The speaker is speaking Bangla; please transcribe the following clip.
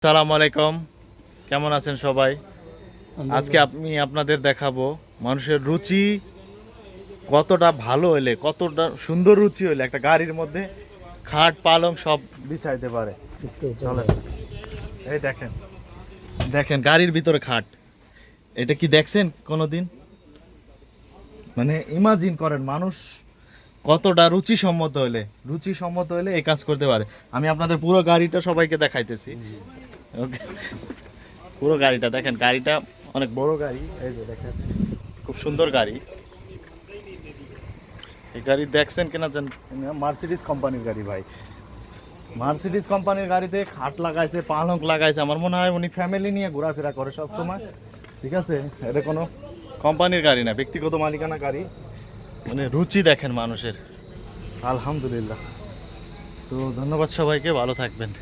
আসসালামু আলাইকুম, কেমন আছেন সবাই? আজকে আমি আপনাদের দেখাবো মানুষের রুচি কতটা ভালো হলে, কতটা সুন্দর রুচি হলে একটা গাড়ির মধ্যে খাট পালং সব বিছাইতে পারে। চলেন, এই দেখেন দেখেন গাড়ির ভিতরে খাট। এটা কি দেখছেন কোনোদিন? মানে ইমাজিন করেন মানুষ কতটা রুচিসম্মত হলে এই কাজ করতে পারে। আমি আপনাদের পুরো গাড়িটা সবাইকে দেখাইতেছি। ওকে, পুরো গাড়িটা দেখেন, গাড়িটা অনেক বড় গাড়ি। এই যে দেখেন, খুব সুন্দর গাড়ি। এই গাড়ি দেখছেন কিনা জানেন? মার্সিডিজ কোম্পানির গাড়ি ভাই। মার্সিডিজ কোম্পানির গাড়িতে খাট লাগাইছে, পালং লাগাইছে। আমার মনে হয় উনি ফ্যামিলি নিয়ে ঘোরাফেরা করে সব সময়। ঠিক আছে, এটা কোনো কোম্পানির গাড়ি না, ব্যক্তিগত মালিকানা গাড়ি। মানে রুচি দেখেন মানুষের, আলহামদুলিল্লাহ। তো ধন্যবাদ সবাইকে, ভালো থাকবেন।